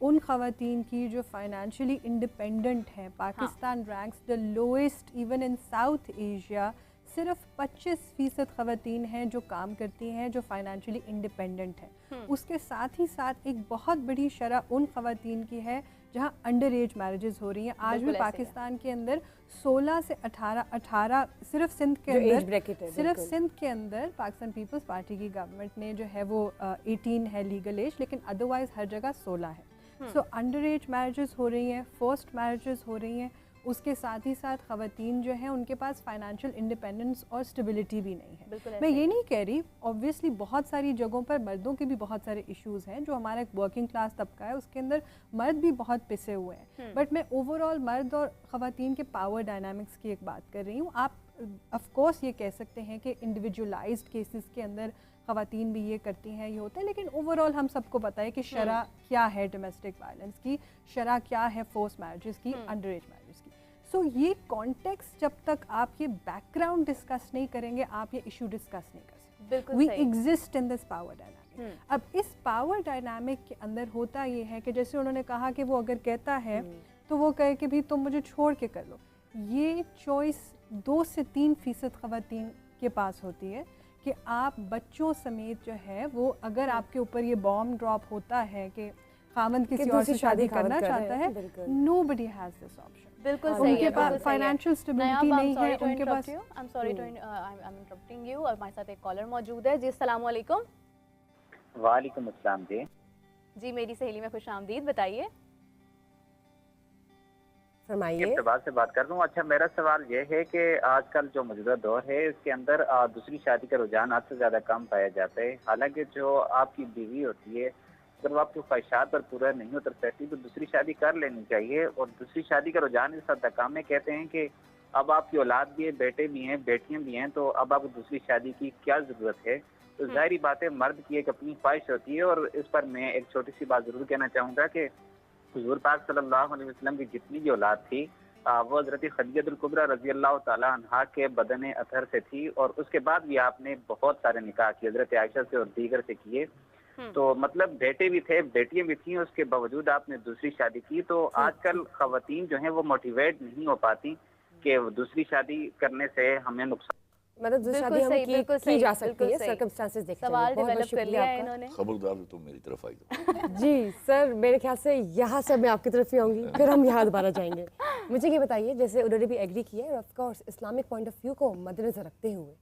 ان خواتین کی جو فائنینشلی انڈیپینڈنٹ ہیں. Pakistan ranks the lowest even in South Asia. صرف 25% خواتین ہیں جو کام کرتی ہیں جو فائنینشلی انڈیپینڈنٹ ہیں. اس کے ساتھ ہی ساتھ ایک بہت بڑی شرح ان خواتین کی ہے جہاں انڈر ایج میرجز ہو رہی ہیں. آج بھی پاکستان کے اندر 16 سے 18 صرف سندھ کے اندر پاکستان پیپلز پارٹی کی گورنمنٹ نے جو ہے وہ 18 ہے لیگل ایج, لیکن ادروائز ہر جگہ 16 ہے. سو انڈر ایج میرجز ہو رہی ہیں, فورسڈ میرجز ہو رہی ہیں. اس کے ساتھ ہی ساتھ خواتین جو ہیں ان کے پاس فائنینشیل انڈیپینڈنس اور اسٹیبلٹی بھی نہیں ہے. میں یہ نہیں کہہ رہی, اوبویسلی بہت ساری جگہوں پر مردوں کے بھی بہت سارے ایشوز ہیں. جو ہمارا ایک ورکنگ کلاس طبقہ ہے اس کے اندر مرد بھی بہت پسے ہوئے ہیں, بٹ میں اوور آل مرد اور خواتین کے پاور ڈائنامکس کی ایک بات کر رہی ہوں. آپ آف کورس یہ کہہ سکتے ہیں کہ انڈیویجولائزڈ کیسز کے اندر خواتین بھی یہ کرتی ہیں, یہ ہوتا ہے, لیکن اوور آل ہم سب کو پتہ ہے کہ شرح کیا ہے ڈومیسٹک وائلنس کی, شرح کیا ہے فورس میرجز کی, انڈر ایج میرجز کی. سو یہ کانٹیکسٹ جب تک آپ یہ بیک گراؤنڈ ڈسکس نہیں کریں گے آپ یہ ایشو ڈسکس نہیں کر سکتے. We exist in this power dynamic. اب اس پاور ڈائنامک کے اندر ہوتا یہ ہے کہ جیسے انہوں نے کہا کہ وہ اگر کہتا ہے تو وہ کہے کہ بھی تم مجھے چھوڑ کے کر لو. یہ چوائس 2 سے 3% خواتین کے پاس ہوتی ہے کہ آپ بچوں سمیت جو ہے وہ, اگر آپ کے اوپر یہ بام ڈراپ ہوتا ہے کہ خاوند کسی اور سے شادی کرنا چاہتا ہے, nobody has this option. بالکل صحیح ہے. ان کے پاس فائنینشیل اسٹیبلٹی نہیں ہے, ان کے پاس. I'm sorry to I'm interrupting you. اور ہمارے ساتھ ایک کالر موجود ہے. جی السلام علیکم. وعلیکم السلام. جی میری سہیلی میں خوش آمدید, بتائیے. فرمائیے. اقتبال سے بات کر رہا ہوں. اچھا میرا سوال یہ ہے کہ آج کل جو موجودہ دور ہے اس کے اندر دوسری شادی کا رجحان آج سے زیادہ کم پایا جاتا ہے. حالانکہ جو آپ کی بیوی ہوتی ہے اگر وہ آپ کی خواہشات پر پورا نہیں اتر سکتی تو دوسری شادی کر لینی چاہیے. اور دوسری شادی کا رجحان اس حد تک کم ہے, کہتے ہیں کہ اب آپ کی اولاد بھی ہے, بیٹے بھی ہیں, بیٹیاں بھی ہیں, تو اب آپ کو دوسری شادی کی کیا ضرورت ہے. تو ظاہری بات ہے مرد کی ایک اپنی خواہش ہوتی ہے. اور اس پر میں ایک چھوٹی سی بات ضرور کہنا چاہوں گا کہ حضور پاک صلی اللہ علیہ وسلم کی جتنی بھی اولاد تھی وہ حضرت خدیجہ الکبریٰ رضی اللہ تعالیٰ عنہا کے بدن اطہر سے تھی. اور اس کے بعد بھی آپ نے بہت سارے نکاح کیے, حضرت عائشہ سے اور دیگر سے کیے. تو مطلب بیٹے بھی تھے, بیٹیاں بھی تھیں, اس کے باوجود آپ نے دوسری شادی کی. تو آج کل خواتین جو ہیں وہ موٹیویٹ نہیں ہو پاتی کہ دوسری شادی کرنے سے ہمیں نقصان, مطلب دوسری شادی ہمیں کی جا سکتی ہے سرکمسٹانسز دیکھ. سوال ڈیولپ کر لیا ہے انہوں نے. خبردار تم میری طرف آئی. جی سر, میرے خیال سے یہاں سے میں آپ کی طرف ہی آؤں گی, پھر ہم یہاں دوبارہ جائیں گے. مجھے یہ بتائیے, جیسے انہوں نے بھی ایگری کیا ہے, of course Islamic point of view کو مد نظر رکھتے ہوئے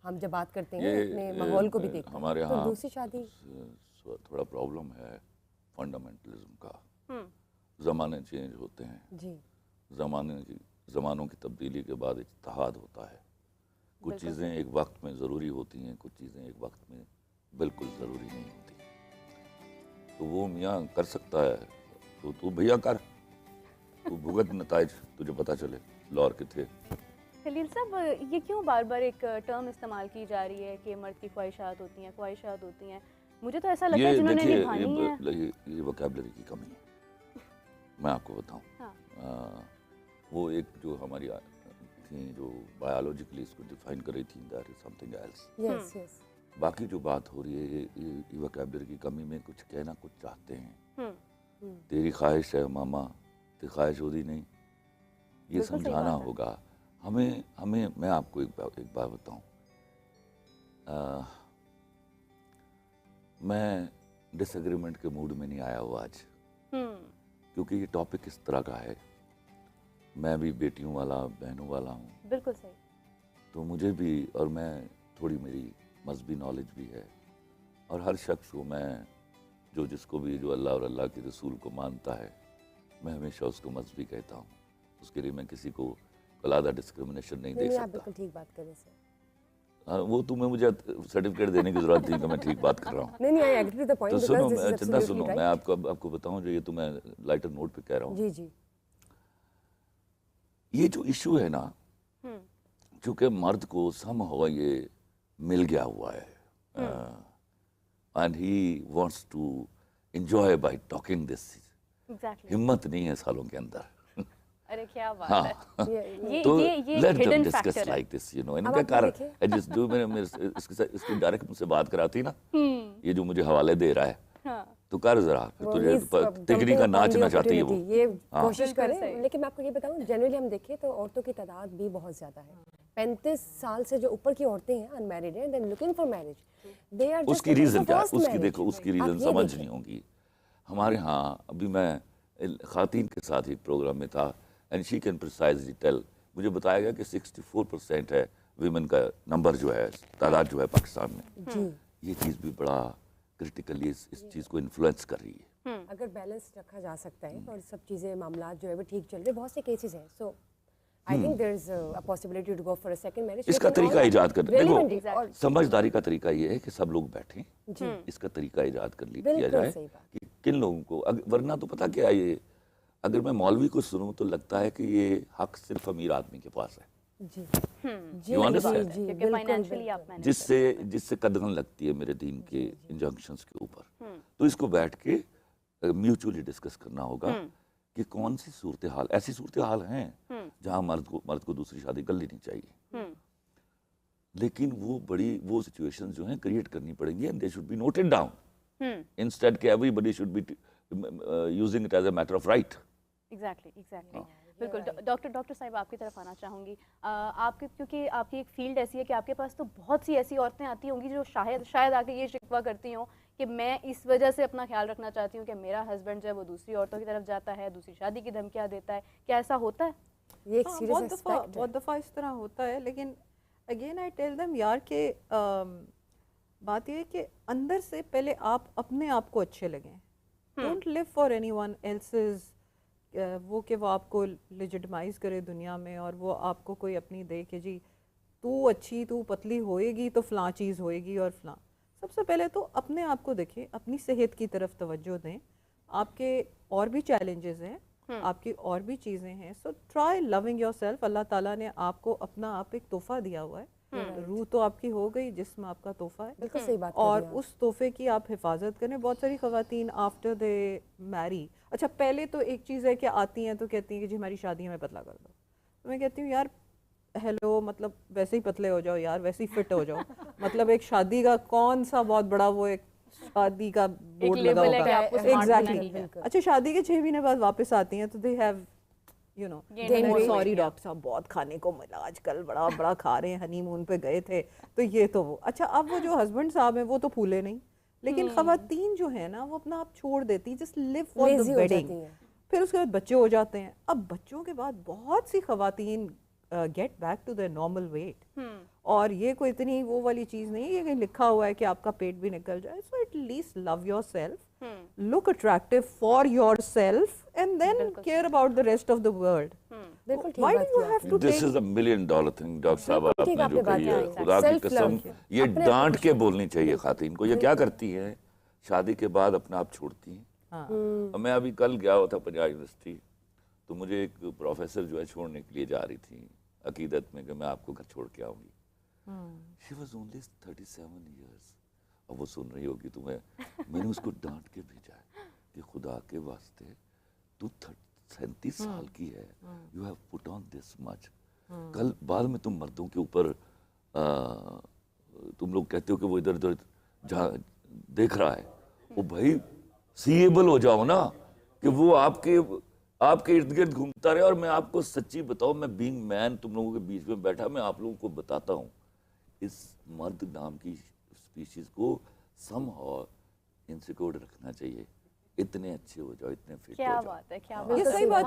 ہم جب بات کرتے ہیں اپنے ماحول کو بھی دیکھتے ہیں, ہمارے تو ہاں دوسری شادی تھوڑا پرابلم ہے فنڈامنٹلزم کا. زمانے چینج ہوتے ہیں, جی زمانوں کی تبدیلی کے بعد اتحاد ہوتا ہے. کچھ چیزیں ایک وقت میں ضروری ہوتی ہیں, کچھ چیزیں ایک وقت میں بالکل ضروری نہیں ہوتی. تو وہ میاں کر سکتا ہے تو بھیا کر, تو بھگت نتائج تجھے پتہ چلے لور کے تھے. خلیل صاحب یہ کیوں بار بار ایک ٹرم استعمال کی جا رہی ہے کہ مرد کی خواہشات ہوتی ہیں. مجھے تو ایسا لگتا ہے جنہوں نے نبھانی ہے. یہ وکیبلری کی کمی ہے. میں آپ کو بتاؤں, وہ ایک جو ہماری تھیں جو بایولوجیکلی اس کو ڈیفائن کر رہی تھی, that is something else. باقی جو بات ہو رہی ہے یہ وکیبلری کی کمی میں کچھ کہنا کچھ چاہتے ہیں. تیری خواہش ہے ماما, تیری خواہش ہوتی نہیں, یہ سمجھانا ہوگا ہمیں. میں آپ کو ایک بات بتاؤں, میں ڈس ایگریمنٹ کے موڈ میں نہیں آیا ہوا آج, کیونکہ یہ ٹاپک اس طرح کا ہے. میں بھی بیٹیوں والا, بہنوں والا ہوں. بالکل صحیح. تو مجھے بھی, اور میں تھوڑی میری مذہبی نالج بھی ہے, اور ہر شخص کو میں جس کو بھی جو اللہ اور اللہ کے رسول کو مانتا ہے میں ہمیشہ اس کو مذہبی کہتا ہوں. اس کے لیے میں کسی کو علیحدہ ڈسکریمنیشن نہیں دے سکتا. بالکل ٹھیک بات کر رہے ہیں. وہ تمہیں مجھے سرٹیفکیٹ دینے کی ضرورت تھی کہ میں ٹھیک بات کر رہا ہوں. نہیں تو سنو چندہ سنو, میں آپ کو بتاؤں جو یہ تو میں لائٹر نوٹ پہ کہہ رہا ہوں. جی جی. یہ جو ایشو ہے نا, چونکہ مرد کو سم ہوا یہ مل گیا ہوا ہے, and he wants to enjoy by talking this. ہمت نہیں ہے سالوں کے اندر. ارے کیا بات ہے, تو let them discuss like this, you know. ان کا کار جو میں اس کی ڈائریکٹ مجھ سے بات کراتی نا, یہ جو مجھے حوالے دے رہا ہے, تو کر ذرا پھر تجھے تگری کا ناچنا چاہتی ہے وہ. یہ کوشش کریں. لیکن میں آپ کو یہ بتاؤں جنرلی ہم دیکھیں تو عورتوں کی تعداد بھی بہت زیادہ ہے. 35 سال سے جو اوپر کی عورتیں ہیں انمیرڈ ہیں they looking for marriage they are اس کی ریزن کیا ہے؟ اس کی دیکھو اس کی ریزن سمجھ نہیں ہوگی. ہمارے ہاں ابھی میں خواتین کے ساتھ ایک پروگرام میں تھا and she can precisely tell, مجھے بتایا گیا کہ 64% ہے ویمن کا نمبر جو ہے, تعداد جو ہے پاکستان میں. یہ چیز بھی بڑا کرٹیکلی اس چیز کو انفلوئنس کر رہی ہے. اگر بیلنس رکھا جا سکتا ہے اور سب چیزیں معاملات جو ہے وہ ٹھیک چل رہے, بہت سے کیسز ہیں. So I think there is a possibility to go for a second marriage. اس کا طریقہ ایجاد کر دیکھو, سمجھداری کا طریقہ یہ ہے کہ سب لوگ بیٹھیں, اس کا طریقہ ایجاد کر کیا جائے کہ کن لوگوں کو, ورنہ تو پتہ کیا ہے, یہ اگر میں مولوی کو سنوں تو لگتا ہے کہ یہ حق صرف امیر آدمی کے پاس ہے. جس سے قدغن لگتی ہے میرے دین کے انجنکشنز کے اوپر. تو اس کو بیٹھ کے میوچولی ڈسکس کرنا ہوگا کہ کون سی صورتحال, ایسی صورتحال ہیں جہاں مرد کو دوسری شادی کر لینی چاہیے, لیکن وہ سچویشن جو ہیں کریٹ کرنی پڑیں گی, and they should be noted down instead کہ everybody should be using it as a matter of right. Exactly بالکل. ڈاکٹر صاحب آپ کی طرف آنا چاہوں گی. آپ کے کیونکہ آپ کی ایک فیلڈ ایسی ہے کہ آپ کے پاس تو بہت سی ایسی عورتیں آتی ہوں گی جو شاید آ کے یہ شکوہ کرتی ہوں کہ میں اس وجہ سے اپنا خیال رکھنا چاہتی ہوں کہ میرا ہسبینڈ جو ہے وہ دوسری عورتوں کی طرف جاتا ہے, دوسری شادی کی دھمکیاں دیتا ہے. کیا ایسا ہوتا ہے؟ یہ ایک سیریس بہت دفعہ اس طرح ہوتا ہے, لیکن اگین آئی ٹیل دیم یار کہ بات یہ ہے کہ اندر سے پہلے آپ اپنے آپ کو اچھے لگیں. Don't leave for anyone else's, وہ کہ وہ آپ کو لیجٹمائز کرے دنیا میں اور وہ آپ کو کوئی اپنی دے کہ جی تو اچھی, تو پتلی ہوئے گی تو فلاں چیز ہوئے گی اور فلاں. سب سے پہلے تو اپنے آپ کو دیکھیں, اپنی صحت کی طرف توجہ دیں. آپ کے اور بھی چیلنجز ہیں, آپ کی اور بھی چیزیں ہیں. So try loving yourself. اللہ تعالیٰ نے آپ کو اپنا آپ ایک تحفہ دیا ہوا ہے. روح تو آپ کی ہو گئی, جسم آپ کا تحفہ ہے. بالکل صحیح بات. اور اس تحفے کی آپ حفاظت کریں. بہت ساری خواتین آفٹر دے میری, اچھا پہلے تو ایک چیز ہے کہ آتی ہیں تو کہتی ہیں کہ جی ہماری شادی ہمیں پتلا کر دو. تو میں کہتی ہوں یار ہیلو, مطلب ویسے ہی پتلے ہو جاؤ یار, ویسے ہی فٹ ہو جاؤ. مطلب ایک شادی کا کون سا بہت بڑا وہ ایک شادی کا بورڈ لگا ہوگا. ایگزیکٹلی. اچھا شادی کے 6 مہینے بعد واپس آتی ہیں تو they have you know sorry doctor صاحب بہت کھانے کو ملا آج کل, بڑا بڑا کھا رہے ہیں, ہنی مون پہ گئے تھے تو یہ تو وہ. اچھا اب وہ جو ہسبینڈ صاحب ہیں وہ تو پھولے نہیں, لیکن خواتین جو ہیں نا وہ اپنا آپ چھوڑ دیتی, just leave for the wedding. پھر اس کے بعد بچے ہو جاتے ہیں. اب بچوں کے بعد بہت سی خواتین get back to their normal weight, اور یہ کوئی اتنی وہ والی چیز نہیں ہے کہ لکھا ہوا ہے کہ آپ کا پیٹ بھی نکل جائے. So at least love yourself, look attractive for yourself and then care about the rest of the world. Why do you have to This is $1 million thing doctor صاحب آپ نے جو کہی ہے, خدا کی قسم یہ ڈانٹ کے بولنی چاہیے خواتین کو. یہ کیا کرتی ہیں شادی کے بعد اپنا آپ چھوڑتی ہیں. میں ابھی کل گیا ہوا تھا پنجاب یونیورسٹی, تو مجھے ایک پروفیسر جو ہے چھوڑنے کے لیے جا رہی تھی عقیدت میں کہ میں آپ کو گھر چھوڑ کے آؤں گی. She was only 37 years. اب وہ سن رہی ہوگی تو میں نے اس کو ڈانٹ کے بھیجا ہے کہ خدا کے واسطے تو 37 سال کی ہے, یو ہیو پٹ آن دس مچ. کل بعد میں تم مردوں کے اوپر تم لوگ کہتے ہو کہ وہ ادھر ادھر جہاں دیکھ رہا ہے, وہ بھائی سیبل ہو جاؤ نا کہ وہ آپ کے ارد گرد گھومتا رہے. اور میں آپ کو سچی بتاؤں, میں بینگ مین تم لوگوں کے بیچ میں بیٹھا, میں آپ لوگوں کو بتاتا ہوں اس مرد نام کی اسپیشیز کو سم ہاؤ انسیکیور رکھنا چاہیے. اتنے اچھے ہو جاؤ, اتنے فٹ ہو جاؤ. کیا بات ہے, کیا بات ہے. یہ صحیح بات